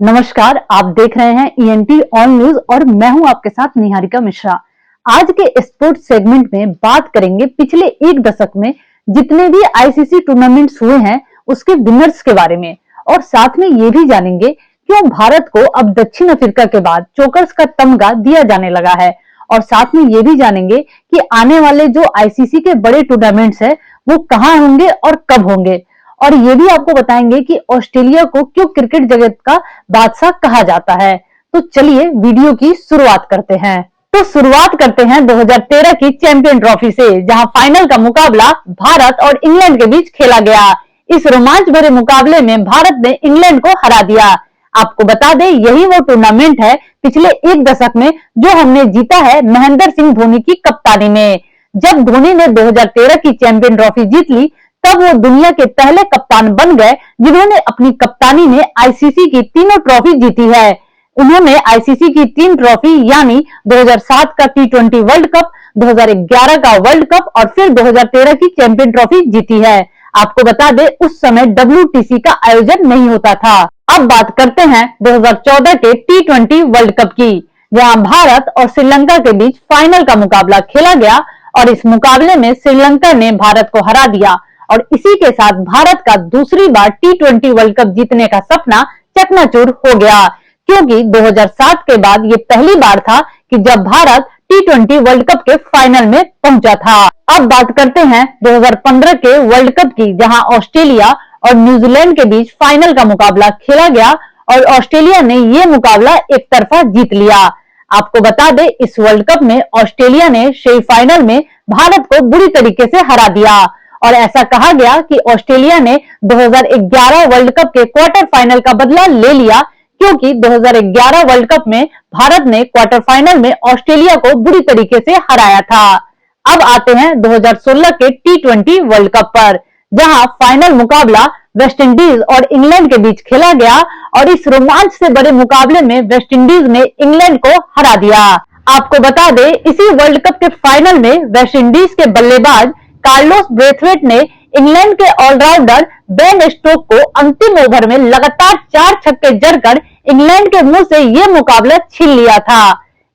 नमस्कार, आप देख रहे हैं ईएनटी ऑन न्यूज और मैं हूं आपके साथ निहारिका मिश्रा। आज के स्पोर्ट्स सेगमेंट में बात करेंगे पिछले एक दशक में जितने भी आईसीसी टूर्नामेंट्स हुए हैं उसके विनर्स के बारे में, और साथ में ये भी जानेंगे क्यों भारत को अब दक्षिण अफ्रीका के बाद चोकर्स का तमगा दिया जाने लगा है। और साथ में ये भी जानेंगे कि आने वाले जो आईसीसी के बड़े टूर्नामेंट्स है वो कहाँ होंगे और कब होंगे। और ये भी आपको बताएंगे कि ऑस्ट्रेलिया को क्यों क्रिकेट जगत का बादशाह कहा जाता है। तो चलिए वीडियो की शुरुआत करते हैं। तो शुरुआत करते हैं 2013 की चैंपियन ट्रॉफी से, जहां फाइनल का मुकाबला भारत और इंग्लैंड के बीच खेला गया। इस रोमांच भरे मुकाबले में भारत ने इंग्लैंड को हरा दिया। आपको बता दें, यही वो टूर्नामेंट है पिछले एक दशक में जो हमने जीता है महेंद्र सिंह धोनी की कप्तानी में। जब धोनी ने 2013 की चैंपियन ट्रॉफी जीत ली तब वो दुनिया के पहले कप्तान बन गए जिन्होंने अपनी कप्तानी में आईसीसी की तीनों ट्रॉफी जीती है। उन्होंने आईसीसी की 3 ट्रॉफी यानी 2007 का T20 वर्ल्ड कप, 2011 का वर्ल्ड कप और फिर 2013 की चैंपियन ट्रॉफी जीती है। आपको बता दें, उस समय WTC का आयोजन नहीं होता था। अब बात करते हैं 2014 के T20 वर्ल्ड कप की, जहां भारत और श्रीलंका के बीच फाइनल का मुकाबला खेला गया और इस मुकाबले में श्रीलंका ने भारत को हरा दिया और इसी के साथ भारत का दूसरी बार T20 वर्ल्ड कप जीतने का सपना चकनाचूर हो गया, क्योंकि 2007 के बाद ये पहली बार था कि जब भारत T20 वर्ल्ड कप के फाइनल में पहुंचा था। अब बात करते हैं 2015 के वर्ल्ड कप की, जहां ऑस्ट्रेलिया और न्यूजीलैंड के बीच फाइनल का मुकाबला खेला गया और ऑस्ट्रेलिया ने ये मुकाबला एक तरफा जीत लिया। आपको बता दें, इस वर्ल्ड कप में ऑस्ट्रेलिया ने सेमीफाइनल में भारत को बुरी तरीके से हरा दिया और ऐसा कहा गया कि ऑस्ट्रेलिया ने 2011 वर्ल्ड कप के क्वार्टर फाइनल का बदला ले लिया, क्योंकि 2011 वर्ल्ड कप में भारत ने क्वार्टर फाइनल में ऑस्ट्रेलिया को बुरी तरीके से हराया था। अब आते हैं 2016 के T20 वर्ल्ड कप पर, जहां फाइनल मुकाबला वेस्ट इंडीज और इंग्लैंड के बीच खेला गया और इस रोमांच से बड़े मुकाबले में वेस्ट इंडीज ने इंग्लैंड को हरा दिया। आपको बता दें, इसी वर्ल्ड कप के फाइनल में वेस्ट इंडीज के बल्लेबाज कार्लोस ब्रेथवेट ने इंग्लैंड के ऑलराउंडर बेन स्टोक को अंतिम ओवर में लगातार 4 छक्के जड़कर इंग्लैंड के मुंह से यह मुकाबला छीन लिया था।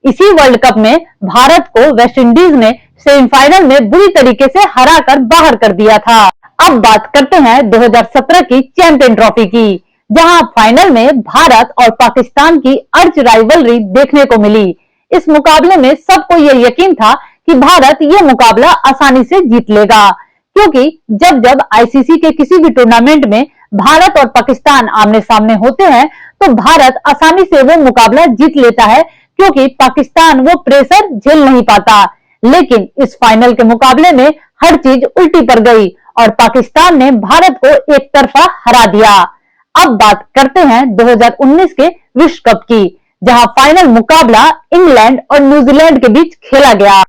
इसी वर्ल्ड कप में भारत को वेस्ट इंडीज ने सेमीफाइनल में बुरी तरीके से हराकर बाहर कर दिया था। अब बात करते हैं 2017 की चैंपियन ट्रॉफी की, जहां फाइनल में भारत और पाकिस्तान की अर्च राइवलरी देखने को मिली। इस मुकाबले में सबको यह यकीन था कि भारत ये मुकाबला आसानी से जीत लेगा, क्योंकि जब जब आईसीसी के किसी भी टूर्नामेंट में भारत और पाकिस्तान आमने सामने होते हैं तो भारत आसानी से वो मुकाबला जीत लेता है, क्योंकि पाकिस्तान वो प्रेशर झेल नहीं पाता। लेकिन इस फाइनल के मुकाबले में हर चीज उल्टी पड़ गई और पाकिस्तान ने भारत को एक तरफा हरा दिया। अब बात करते हैं 2019 के विश्व कप की, जहां फाइनल मुकाबला इंग्लैंड और न्यूजीलैंड के बीच खेला गया।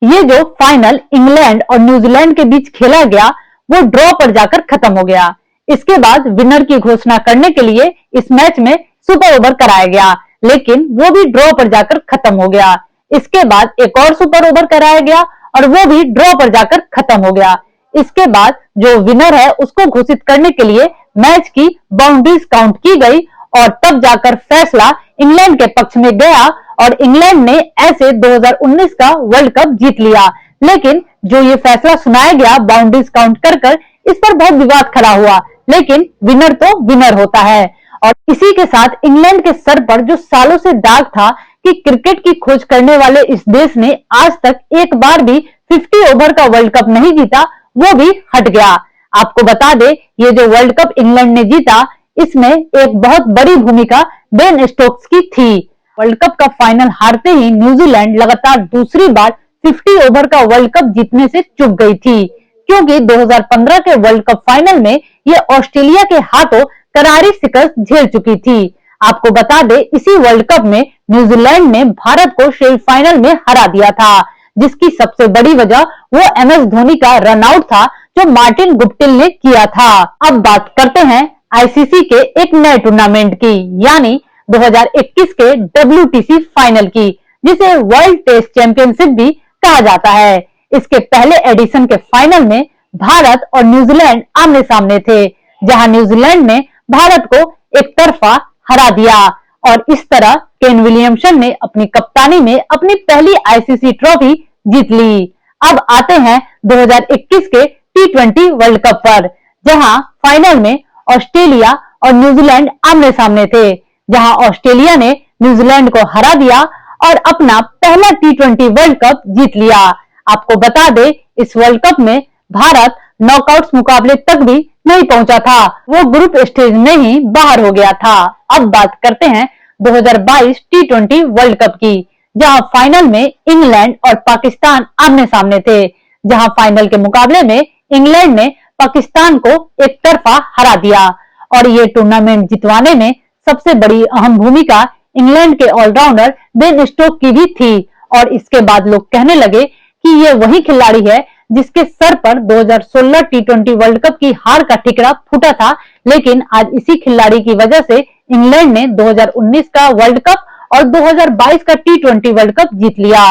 ये जो फाइनल इंग्लैंड और न्यूजीलैंड के बीच खेला गया वो ड्रॉ पर जाकर खत्म हो गया। इसके बाद विनर की घोषणा करने के लिए इस मैच में सुपर ओवर कराया गया, लेकिन वो भी ड्रॉ पर जाकर खत्म हो गया। इसके बाद एक और सुपर ओवर कराया गया और वो भी ड्रॉ पर जाकर खत्म हो गया। इसके बाद जो विनर है उसको घोषित करने के लिए मैच की बाउंड्रीज काउंट की गई और तब जाकर फैसला इंग्लैंड के पक्ष में गया और इंग्लैंड ने ऐसे 2019 का वर्ल्ड कप जीत लिया। लेकिन जो ये फैसला सुनाया गया बाउंड्रीज काउंट कर कर, इस पर बहुत विवाद खड़ा हुआ, लेकिन विनर तो विनर होता है। और इसी के साथ इंग्लैंड के सर पर जो सालों से दाग था कि क्रिकेट की खोज करने वाले इस देश ने आज तक एक बार भी 50 ओवर का वर्ल्ड कप नहीं जीता, वो भी हट गया। आपको बता दें, ये जो वर्ल्ड कप इंग्लैंड ने जीता इसमें एक बहुत बड़ी भूमिका बेन स्टोक्स की थी। वर्ल्ड कप का फाइनल हारते ही न्यूजीलैंड लगातार दूसरी बार 50 ओवर का वर्ल्ड कप जीतने से चूक गई थी, क्योंकि 2015 के वर्ल्ड कप फाइनल में ये ऑस्ट्रेलिया के हाथों करारी शिकस्त झेल चुकी थी। आपको बता दें, इसी वर्ल्ड कप में न्यूजीलैंड ने भारत को सेमीफाइनल में हरा दिया था, जिसकी सबसे बड़ी वजह वो MS धोनी का रन आउट था जो मार्टिन गुप्टिल ने किया था। अब बात करते हैं आईसीसी के एक नए टूर्नामेंट की, यानी 2021 के WTC फाइनल की, जिसे वर्ल्ड टेस्ट चैंपियनशिप भी कहा जाता है। इसके पहले एडिशन के फाइनल में भारत और न्यूजीलैंड आमने सामने थे, जहां न्यूजीलैंड ने भारत को एक तरफा हरा दिया और इस तरह केन विलियमसन ने अपनी कप्तानी में अपनी पहली आईसीसी ट्रॉफी जीत ली। अब आते हैं 2021 के T20 वर्ल्ड कप पर, जहां फाइनल में ऑस्ट्रेलिया और न्यूजीलैंड आमने सामने थे, जहां ऑस्ट्रेलिया ने न्यूजीलैंड को हरा दिया और अपना पहला T20 वर्ल्ड कप जीत लिया। आपको बता दें, इस वर्ल्ड कप में भारत नॉकआउट्स मुकाबले तक भी नहीं पहुंचा था, वो ग्रुप स्टेज में ही बाहर हो गया था। अब बात करते हैं 2022 T20 वर्ल्ड कप की, जहां फाइनल में इंग्लैंड और पाकिस्तान आमने सामने थे, जहां फाइनल के मुकाबले में इंग्लैंड ने पाकिस्तान को एक तरफा हरा दिया और ये टूर्नामेंट जितवाने में सबसे बड़ी अहम भूमिका इंग्लैंड के ऑलराउंडर बेन स्टोक्स की भी थी। और इसके बाद लोग कहने लगे कि ये वही खिलाड़ी है जिसके सर पर 2016 T20 वर्ल्ड कप की हार का ठिकरा फूटा था, लेकिन आज इसी खिलाड़ी की वजह से इंग्लैंड ने 2019 का वर्ल्ड कप और 2022 का T20 वर्ल्ड कप जीत लिया।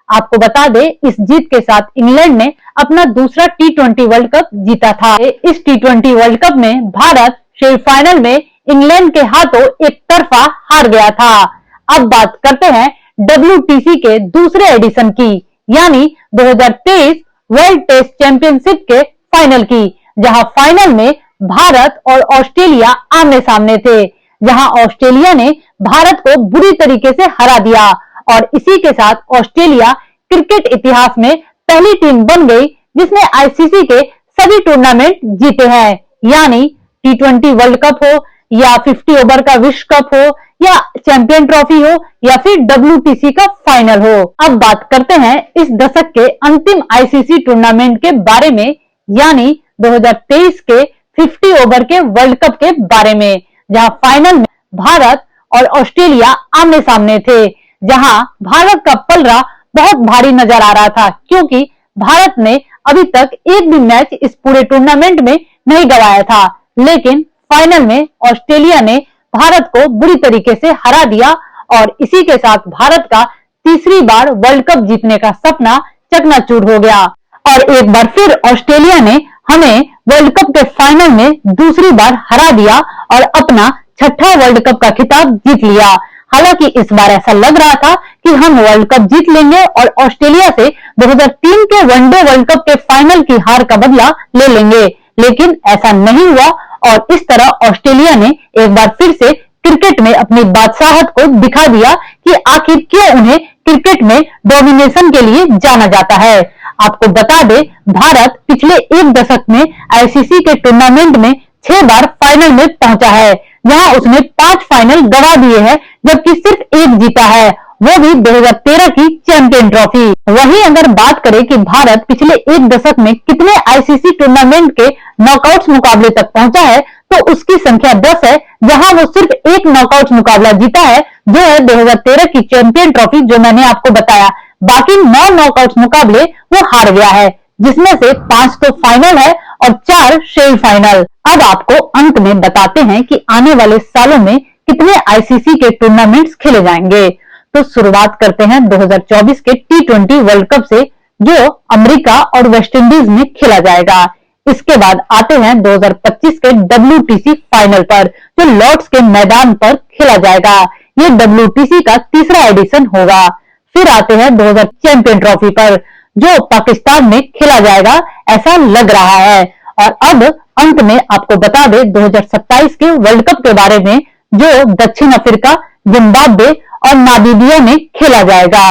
आपको बता दें, इस जीत के साथ इंग्लैंड ने अपना दूसरा T20 वर्ल्ड कप जीता था। इस T20 वर्ल्ड कप में भारत सेमीफाइनल में इंग्लैंड के हाथों एक तरफा हार गया था। अब बात करते हैं WTC के दूसरे एडिशन की, यानी 2023 वर्ल्ड टेस्ट चैंपियनशिप के फाइनल की, जहां फाइनल में भारत और ऑस्ट्रेलिया आमने सामने थे, जहां ऑस्ट्रेलिया ने भारत को बुरी तरीके से हरा दिया और इसी के साथ ऑस्ट्रेलिया क्रिकेट इतिहास में पहली टीम बन गई जिसने आईसीसी के सभी टूर्नामेंट जीते हैं, यानी T20 वर्ल्ड कप हो या 50 ओवर का विश्व कप हो या चैंपियन ट्रॉफी हो या फिर WTC का फाइनल हो। अब बात करते हैं इस दशक के अंतिम आईसीसी टूर्नामेंट के बारे में, यानी 2023 के 50 ओवर के वर्ल्ड कप के बारे में, जहां फाइनल में भारत और ऑस्ट्रेलिया आमने सामने थे, जहां भारत का पलड़ा बहुत भारी नजर आ रहा था, क्योंकि भारत ने अभी तक एक भी मैच इस पूरे टूर्नामेंट में नहीं गंवाया था, लेकिन फाइनल में ऑस्ट्रेलिया ने भारत को बुरी तरीके से हरा दिया और इसी के साथ भारत का तीसरी बार वर्ल्ड कप जीतने का सपना चकनाचूर हो गया और एक बार फिर ऑस्ट्रेलिया ने हमें वर्ल्ड कप के फाइनल में दूसरी बार हरा दिया और अपना छठा वर्ल्ड कप का खिताब जीत लिया। हालांकि इस बार ऐसा लग रहा था कि हम वर्ल्ड कप जीत लेंगे और ऑस्ट्रेलिया से 2003 के वनडे वर्ल्ड कप के फाइनल की हार का बदला ले लेंगे, लेकिन ऐसा नहीं हुआ और इस तरह ऑस्ट्रेलिया ने एक बार फिर से क्रिकेट में अपनी बादशाहत को दिखा दिया कि आखिर क्यों उन्हें क्रिकेट में डोमिनेशन के लिए जाना जाता है। आपको बता दें, भारत पिछले एक दशक में आईसीसी के टूर्नामेंट में 6 बार फाइनल में पहुंचा है, जहां उसने 5 फाइनल गंवा दिए हैं, जबकि सिर्फ एक जीता है, वो भी 2013 की चैंपियन ट्रॉफी। वहीं अगर बात करें कि भारत पिछले एक दशक में कितने आईसीसी टूर्नामेंट के नॉकआउट मुकाबले तक पहुंचा है, तो उसकी संख्या 10 है, जहां वो सिर्फ एक नॉकआउट मुकाबला जीता है, जो है 2013 की चैंपियन ट्रॉफी, जो मैंने आपको बताया। बाकी 9 नॉकआउट मुकाबले वो हार गया है, जिसमें से 5 तो फाइनल है और 4 सेमीफाइनल। अब आपको अंत में बताते हैं कि आने वाले सालों में कितने आईसीसी के टूर्नामेंट्स खेले जाएंगे। तो शुरुआत करते हैं 2024 के T20 वर्ल्ड कप से, जो अमेरिका और वेस्ट इंडीज में खेला जाएगा। इसके बाद आते हैं 2025 के WTC फाइनल पर, जो लॉर्ड्स के मैदान पर खेला जाएगा। ये WTC का तीसरा एडिशन होगा। फिर आते हैं 2000 चैंपियन ट्रॉफी पर, जो पाकिस्तान में खेला जाएगा ऐसा लग रहा है। और अब अंत में आपको बता दें 2027 के वर्ल्ड कप के बारे में, जो दक्षिण अफ्रीका, जिम्बाब्वे और नामीबिया में खेला जाएगा।